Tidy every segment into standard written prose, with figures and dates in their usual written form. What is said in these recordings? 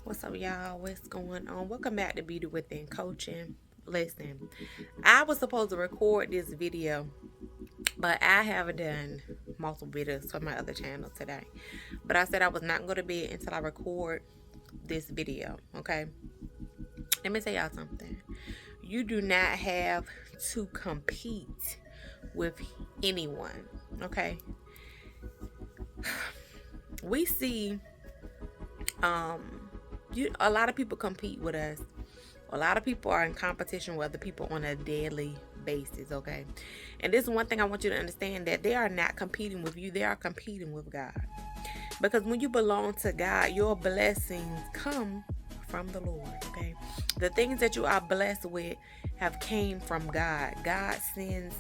What's up, y'all? What's going on? Welcome back to Beauty Within Coaching. Listen, I was supposed to record this video, but I have done multiple videos for my other channel today. But I said I was not going to be until I record this video, okay? Let me tell y'all something. You do not have to compete with anyone, okay? We see a lot of people compete with us. A lot of people are in competition with other people on a daily basis, okay? And this is one thing I want you to understand, that they are not competing with you. They are competing with God. Because when you belong to God, your blessings come from the Lord, okay? The things that you are blessed with have came from God. God sends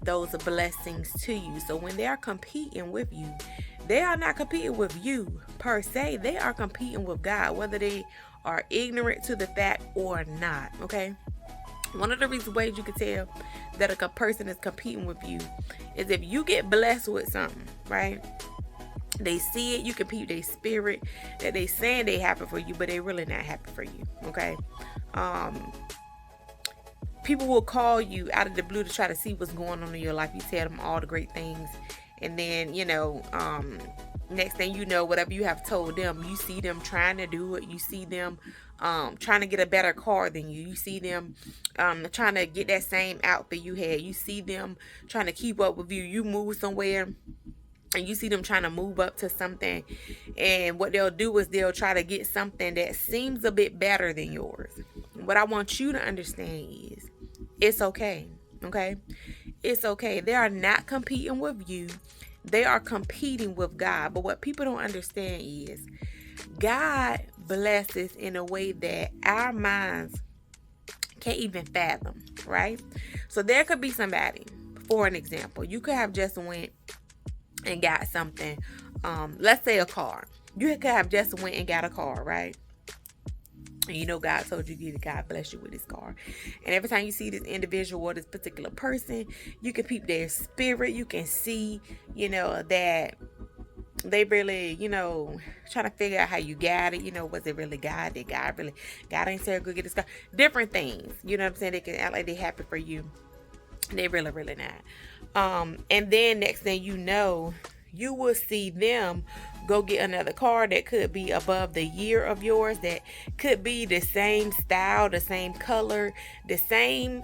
those blessings to you. So when they are competing with you, they are not competing with you per se. They are competing with God, whether they are ignorant to the fact or not, okay? One of the reasons ways you can tell that a person is competing with you is if you get blessed with something, right? They see it, you can peep their spirit that they saying they happy for you, but they really not happy for you, okay? People will call you out of the blue to try to see what's going on in your life. You tell them all the great things, and then next thing you know, whatever you have told them, you see them trying to do it. You see them trying to get a better car than you. You see them trying to get that same outfit you had. You see them trying to keep up with you. You move somewhere and you see them trying to move up to something, and what they'll do is they'll try to get something that seems a bit better than yours. What I want you to understand is it's okay, okay? It's okay. They are not competing with you. They are competing with God. But what people don't understand is God blesses in a way that our minds can't even fathom, right? So there could be somebody, for an example, you could have just went and got something, let's say a car. You could have just went and got a car, right? And you know God told you to get it. God bless you with this car. And every time you see this individual or this particular person, you can peep their spirit. You can see, that they really, trying to figure out how you got it. Was it really God? Did God ain't said go get this car? Different things. You know what I'm saying? They can act like they happy for you. They really, really not. And then next thing you know, you will see them go get another car that could be above the year of yours, that could be the same style, the same color, the same,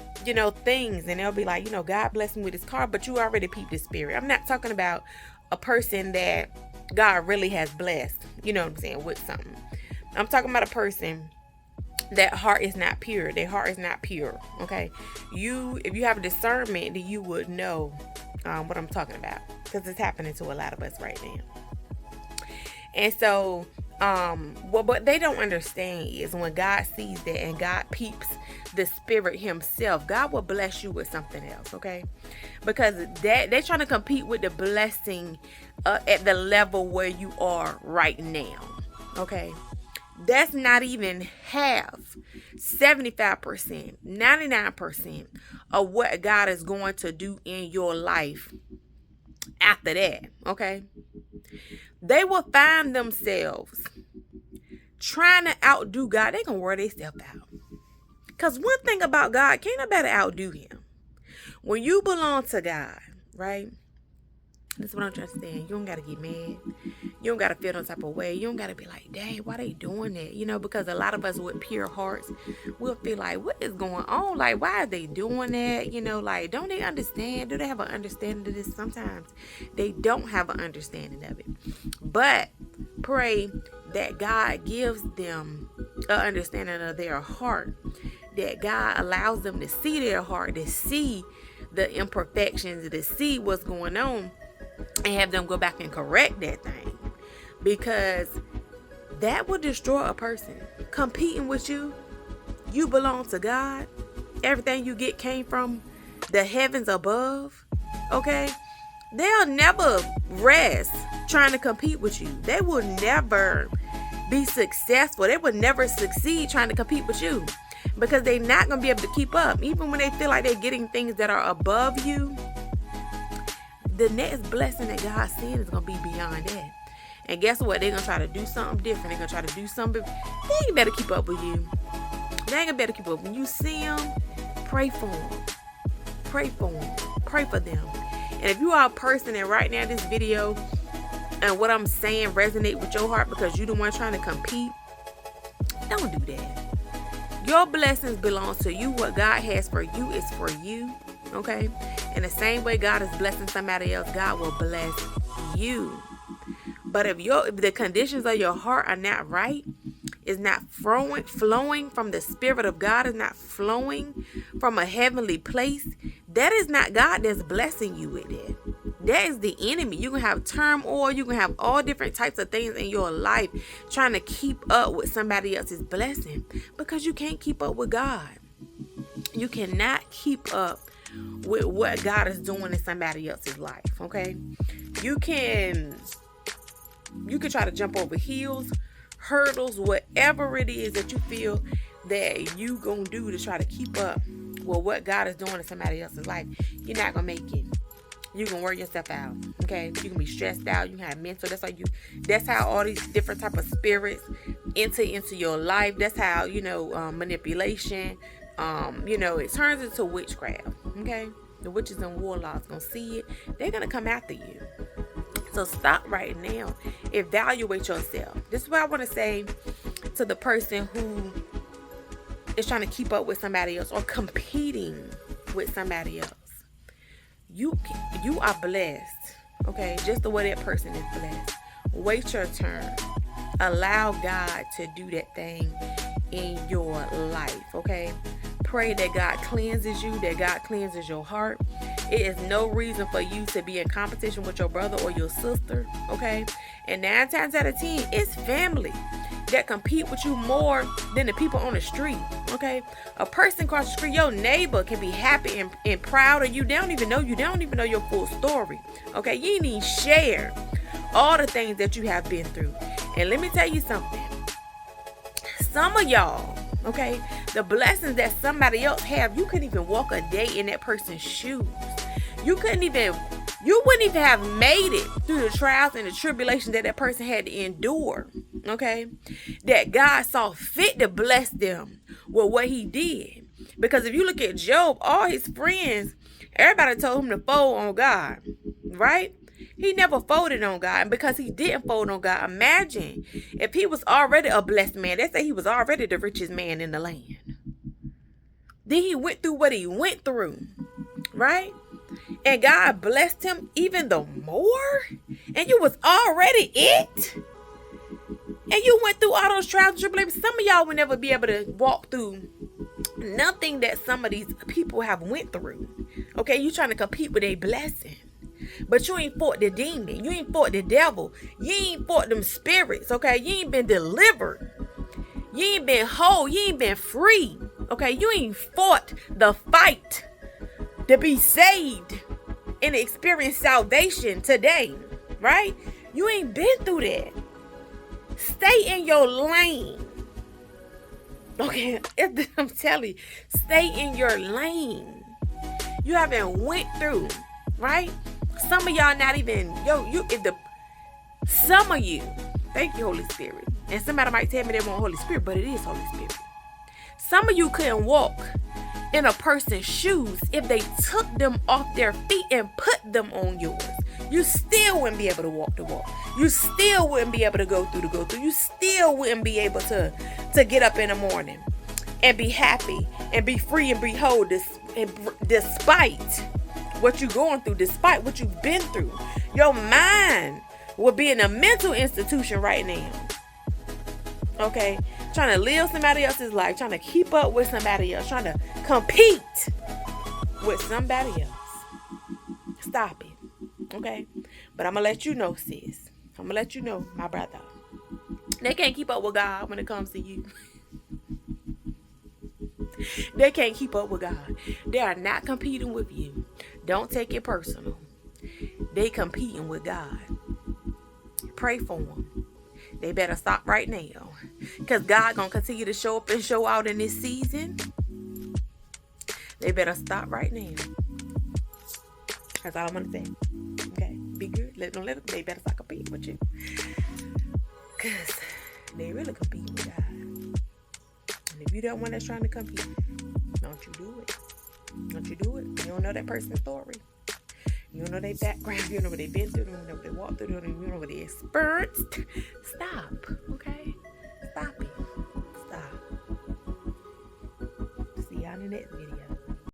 things. And they'll be like, God bless me with this car, but you already peeped the spirit. I'm not talking about a person that God really has blessed, with something. I'm talking about a person that heart is not pure. Their heart is not pure. Okay. If you have discernment, then you would know what I'm talking about, because it's happening to a lot of us right now. And so, what they don't understand is when God sees that and God peeps the spirit himself, God will bless you with something else. Okay. Because they're trying to compete with the blessing at the level where you are right now. Okay. That's not even half, 75%, 99% of what God is going to do in your life after that, okay? They will find themselves trying to outdo God. They're going to wear themselves out. Because one thing about God, can't nobody outdo him. When you belong to God, right? That's what I'm trying to say. You don't got to get mad. You don't got to feel no type of way. You don't got to be like, dang, why they doing that? Because a lot of us with pure hearts, we'll feel like, what is going on? Like, why are they doing that? Don't they understand? Do they have an understanding of this? Sometimes they don't have an understanding of it. But pray that God gives them an understanding of their heart, that God allows them to see their heart, to see the imperfections, to see what's going on, and have them go back and correct that thing, because that will destroy a person. Competing with you belong to God. Everything you get came from the heavens above. Okay, they'll never rest trying to compete with you. They will never be successful. They will never succeed trying to compete with you, because they're not going to be able to keep up. Even when they feel like they're getting things that are above you, the next blessing that God sends is going to be beyond that. And guess what? They're going to try to do something different. They're going to try to do something. They ain't better keep up with you. They ain't better keep up. When you see them, pray for them. Pray for them. Pray for them. And if you are a person that right now this video and what I'm saying resonate with your heart because you the one trying to compete, don't do that. Your blessings belong to you. What God has for you is for you. Okay? In the same way God is blessing somebody else, God will bless you. But if the conditions of your heart are not right, is not flowing from the Spirit of God, is not flowing from a heavenly place, that is not God that's blessing you with it. That is the enemy. You can have turmoil. You can have all different types of things in your life trying to keep up with somebody else's blessing because you can't keep up with God. You cannot keep up with what God is doing in somebody else's life. Okay? You can try to jump over hills, hurdles, whatever it is that you feel that you gonna do to try to keep up with what God is doing in somebody else's life. You're not gonna make it. You can wear yourself out. Okay, you can be stressed out. You can have mental. That's how all these different type of spirits enter into your life. That's how manipulation. It turns into witchcraft. Okay, the witches and warlocks gonna see it. They're gonna come after you. So stop right now. Evaluate yourself. This is what I want to say to the person who is trying to keep up with somebody else or competing with somebody else. You are blessed. Okay? Just the way that person is blessed. Wait your turn. Allow God to do that thing in your life. Okay? Pray that God cleanses you, that God cleanses your heart. It is no reason for you to be in competition with your brother or your sister, okay? And 9 times out of 10, it's family that compete with you more than the people on the street, okay? A person across the street, your neighbor, can be happy and proud of you. They don't even know you. They don't even know your full story, okay? You ain't even share all the things that you have been through. And let me tell you something. Some of y'all, okay, the blessings that somebody else have, you couldn't even walk a day in that person's shoes. You wouldn't even have made it through the trials and the tribulations that person had to endure, okay? That God saw fit to bless them with what he did. Because if you look at Job, all his friends, everybody told him to fold on God, right? He never folded on God. And because he didn't fold on God, imagine if he was already a blessed man. They say he was already the richest man in the land. Then he went through what he went through, right? And God blessed him even the more. And you was already it. And you went through all those trials and tribulations. Some of y'all will never be able to walk through nothing that some of these people have went through. Okay, you trying to compete with a blessing. But you ain't fought the demon. You ain't fought the devil. You ain't fought them spirits. Okay, you ain't been delivered. You ain't been whole. You ain't been free. Okay, you ain't fought the fight to be saved and experience salvation today, right? You ain't been through that. Stay in your lane. Okay, I'm telling you, stay in your lane. You haven't went through, right? Some of y'all not even, some of you, thank you, Holy Spirit. And somebody might tell me they want Holy Spirit, but it is Holy Spirit. Some of you couldn't walk in a person's shoes if they took them off their feet and put them on yours. You still wouldn't be able to walk the walk. You still wouldn't be able to go through. You still wouldn't be able to get up in the morning and be happy and be free and be whole despite what you're going through, despite what you've been through. Your mind will be in a mental institution right now. Okay? Trying to live somebody else's life, trying to keep up with somebody else, trying to compete with somebody else. Stop it. Okay? But I'm going to let you know, sis. I'm going to let you know, my brother. They can't keep up with God when it comes to you. They can't keep up with God. They are not competing with you. Don't take it personal. They competing with God. Pray for them. They better stop right now. Because God going to continue to show up and show out in this season. They better stop right now. That's all I'm going to say. Be good. They better start competing with you. Because they really compete with God. And if you that one that's trying to compete, don't you do it. Don't you do it. You don't know that person's story. You don't know their background. You don't know what they've been through. You don't know what they walked through. You don't know what they experienced. Stop.